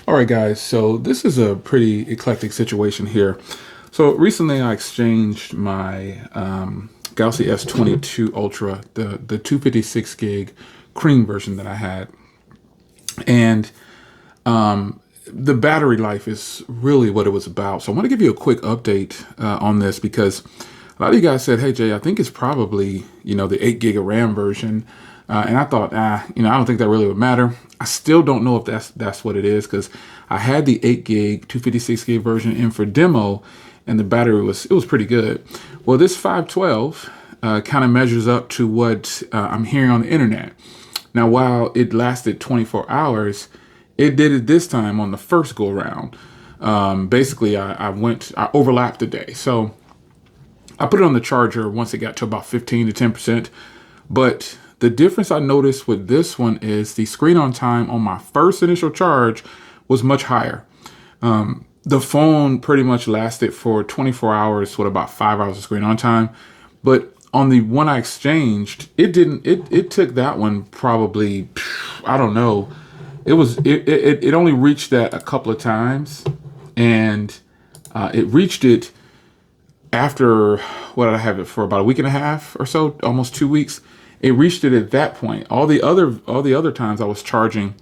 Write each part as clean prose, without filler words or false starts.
All right, guys, so this is a pretty eclectic situation here. So recently I exchanged my Galaxy S22 Ultra, the 256 gig cream version that I had. And the battery life is really what it was about. So I want to give you a quick update on this because a lot of you guys said, hey, Jay, I think it's probably, the 8 gig of RAM version. And I thought, I don't think that really would matter. I still don't know if that's what it is because I had the 8 gig, 256 gig version in for demo, and the battery was pretty good. Well, this 512 kind of measures up to what I'm hearing on the internet. Now, while it lasted 24 hours, it did it this time on the first go around. Basically, I overlapped the day. So I put it on the charger once it got to about 15 to 10%. But the difference I noticed with this one is the screen on time on my first initial charge was much higher. The phone pretty much lasted for 24 hours with about 5 hours of screen on time. But on the one I exchanged, it took that one probably, I don't know. It only reached that a couple of times, and it reached it after what did I have it for about a week and a half or so, almost 2 weeks. It reached it at that point. All the other times I was charging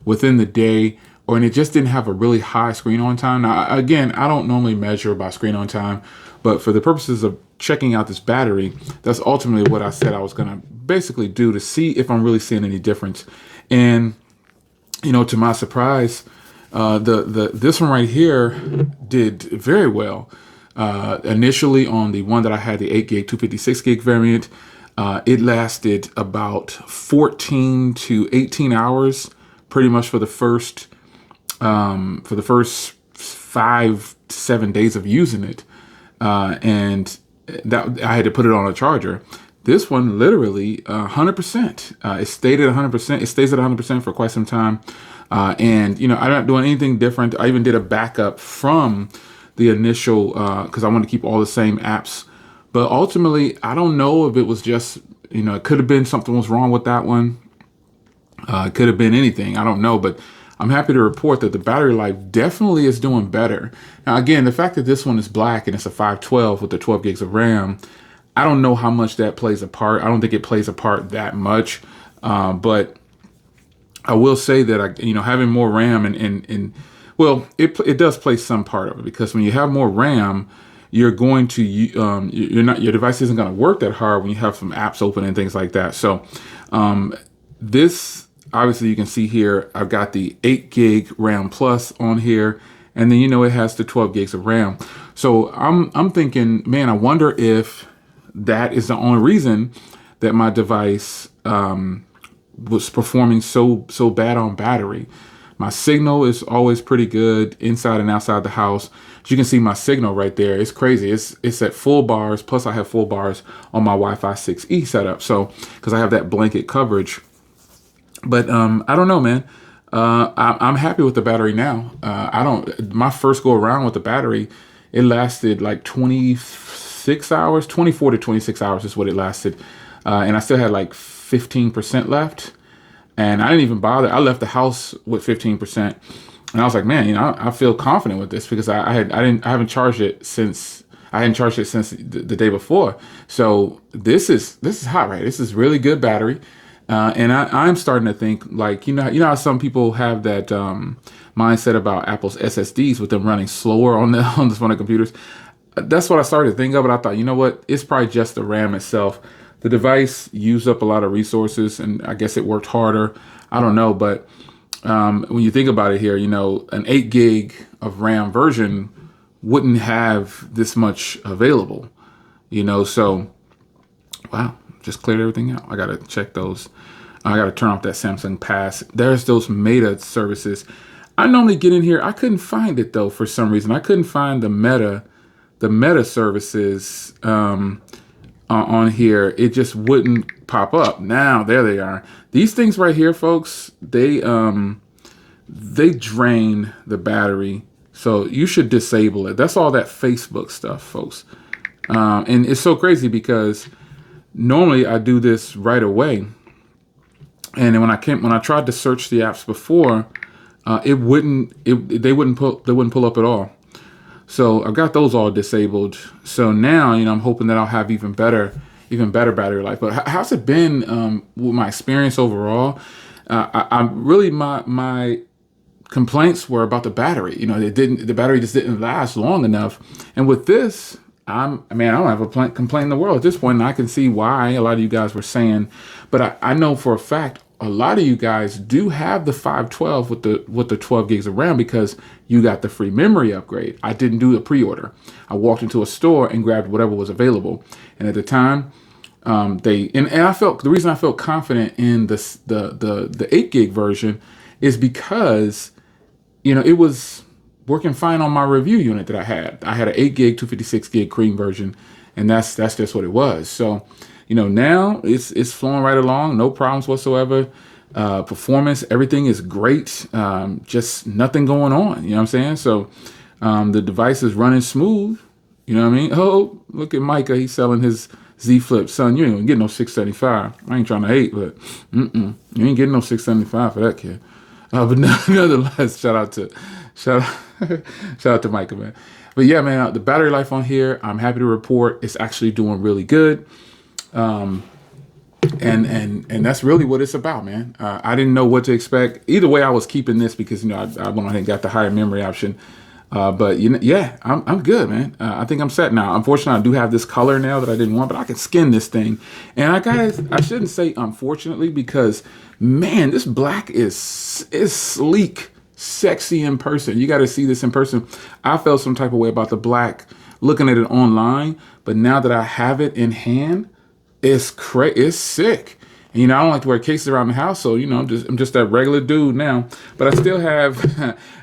within the day, and it just didn't have a really high screen on time. Now, again, I don't normally measure by screen on time, but for the purposes of checking out this battery, that's ultimately what I said I was going to basically do to see if I'm really seeing any difference. And to my surprise, this one right here did very well. Initially on the one that I had, the 8 gig 256 gig variant, it lasted about 14 to 18 hours, pretty much for the first 5 to 7 days of using it, and that I had to put it on a charger. This one literally 100%. It stayed at 100%. It stays at 100% for quite some time. And I'm not doing anything different. I even did a backup from the initial because I want to keep all the same apps. But ultimately, I don't know if it was just it could have been something was wrong with that one. It could have been anything. I don't know, but I'm happy to report that the battery life definitely is doing better. Now, again, the fact that this one is black and it's a 512 with the 12 gigs of RAM, I don't know how much that plays a part. I don't think it plays a part that much, but I will say that having more RAM and well, it does play some part of it because when you have more RAM, you're going to your device isn't going to work that hard when you have some apps open and things like that. So this obviously you can see here I've got the 8 gig RAM plus on here, and then it has the 12 gigs of RAM. So I'm thinking, man, I wonder if that is the only reason that my device was performing so bad on battery. My signal is always pretty good inside and outside the house. As you can see, my signal right there, it's crazy. It's at full bars. Plus I have full bars on my Wi-Fi 6E setup. So, because I have that blanket coverage. But I don't know, man. I'm happy with the battery now. My first go around with the battery, it lasted like 26 hours, 24 to 26 hours is what it lasted. And I still had like 15% left. And I didn't even bother. I left the house with 15%, and I was like, man, I feel confident with this because I haven't charged it since the day before. So this is hot, right? This is really good battery, and I'm starting to think like how some people have that mindset about Apple's SSDs with them running slower on the phone and computers. That's what I started to think of, but I thought, what? It's probably just the RAM itself. The device used up a lot of resources, and I guess it worked harder. I don't know, but when you think about it here, an 8 gig of RAM version wouldn't have this much available, So, wow, just cleared everything out. I got to check those. I got to turn off that Samsung Pass. There's those Meta services. I normally get in here. I couldn't find it, though, for some reason. I couldn't find the Meta services on here. It just wouldn't pop up. Now there they are. These things right here, folks, they drain the battery, so you should disable it. That's all that Facebook stuff, folks. And it's so crazy because normally I do this right away, and then when I tried to search the apps before, they wouldn't pull up at all. So I've got those all disabled. So now, I'm hoping that I'll have even better battery life. But how's it been with my experience overall? I really my complaints were about the battery. The battery just didn't last long enough. And with this, I don't have a complaint in the world at this point. And I can see why a lot of you guys were saying, but I know for a fact a lot of you guys do have the 512 with the 12 gigs of RAM because you got the free memory upgrade. I didn't do a pre-order. I walked into a store and grabbed whatever was available. And at the time, I felt the reason I felt confident in the 8 gig version is because it was working fine on my review unit that I had. I had an 8 gig 256 gig cream version, and that's just what it was. So now it's flowing right along, no problems whatsoever. Performance, everything is great. Just nothing going on. You know what I'm saying? So the device is running smooth. You know what I mean? Oh, look at Micah. He's selling his Z Flip. Son, you ain't gonna get no 675. I ain't trying to hate, but you ain't getting no 675 for that kid. But nonetheless, shout out to Micah, man. But yeah, man, the battery life on here, I'm happy to report it's actually doing really good. And that's really what it's about, man. I didn't know what to expect. Either way, I was keeping this because I went ahead and got the higher memory option. But yeah, I'm good, man. I think I'm set now. Unfortunately, I do have this color now that I didn't want, but I can skin this thing. And I shouldn't say unfortunately because man, this black is sleek, sexy in person. You got to see this in person. I felt some type of way about the black looking at it online, but now that I have it in hand, it's sick. And, I don't like to wear cases around the house, so, I'm just that regular dude now. But I still have,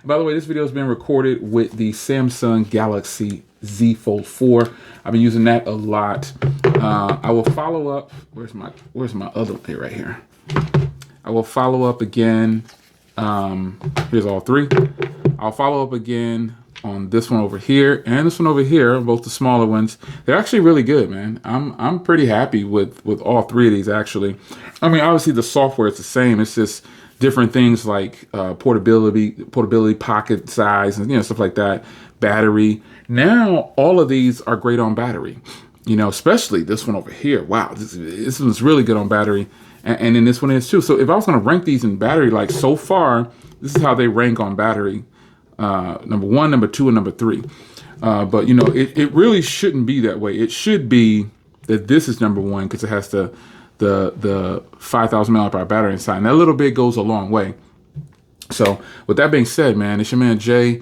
by the way, this video has been recorded with the Samsung Galaxy Z Fold 4. I've been using that a lot. I will follow up. Where's my other one? Right here. I will follow up again. Here's all three. I'll follow up again on this one over here and this one over here, both the smaller ones. They're actually really good, man. I'm pretty happy with all three of these, actually. Obviously the software is the same. It's just different things like portability, pocket size, and stuff like that. Battery. Now all of these are great on battery. Especially this one over here. Wow, this one's really good on battery, and then this one is too. So if I was going to rank these in battery, like so far, this is how they rank on battery. Number 1, number 2, and number 3. But it really shouldn't be that way. It should be that this is number 1 because it has the 5,000 mAh battery inside, and that little bit goes a long way. So with that being said, man, it's your man Jay.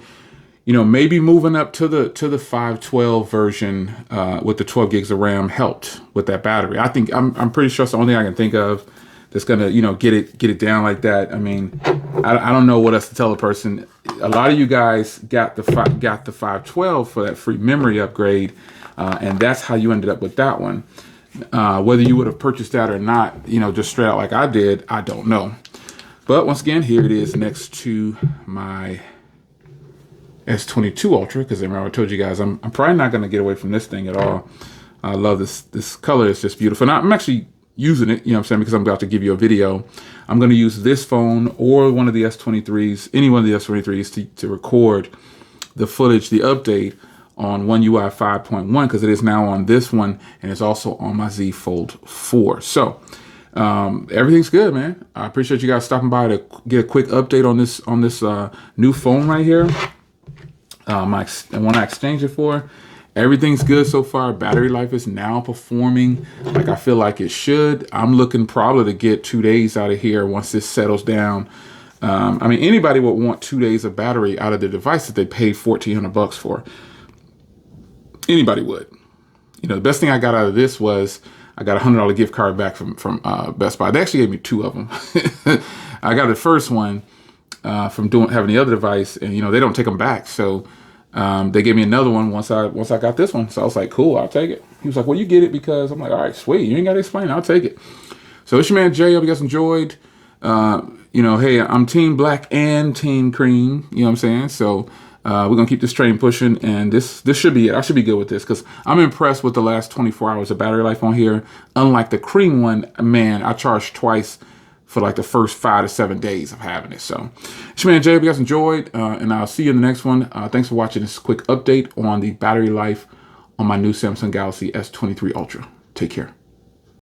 Maybe moving up to the 512 version with the 12 gigs of RAM helped with that battery. I think I'm pretty sure it's the only thing I can think of that's gonna get it down like that. I don't know what else to tell a person. A lot of you guys got the 512 for that free memory upgrade, and that's how you ended up with that one. Whether you would have purchased that or not, just straight out like I did, I don't know. But once again, here it is next to my S22 Ultra, because remember I told you guys I'm probably not gonna get away from this thing at all. I love this color. It's just beautiful. And I'm actually using it, because I'm about to give you a video. I'm going to use this phone or one of the S23s, any one of the S23s to record the footage, the update on One UI 5.1, because it is now on this one and it's also on my Z Fold 4. So everything's good, man. I appreciate you guys stopping by to get a quick update on this new phone right here. And when I exchange it for, everything's good so far. Battery life is now performing like I feel like it should. I'm looking probably to get 2 days out of here once this settles down. Anybody would want 2 days of battery out of the device that they paid $1,400 for. Anybody would. The best thing I got out of this was I got a $100 gift card back from Best Buy. They actually gave me 2 of them. I got the first one from having the other device, and they don't take them back. So they gave me another one once I got this one. So I was like, cool, I'll take it. He was like, well, you get it because I'm like, all right, sweet. You ain't got to explain it. I'll take it. So it's your man Jay. Hope you guys enjoyed. Hey, I'm team black and team cream. You know what I'm saying? So we're going to keep this train pushing, and this should be it. I should be good with this because I'm impressed with the last 24 hours of battery life on here. Unlike the cream one, man, I charged twice for like the first 5 to 7 days of having it. So it's your man Jay. If you guys enjoyed, and I'll see you in the next one. Thanks for watching this quick update on the battery life on my new Samsung Galaxy S23 Ultra. Take care.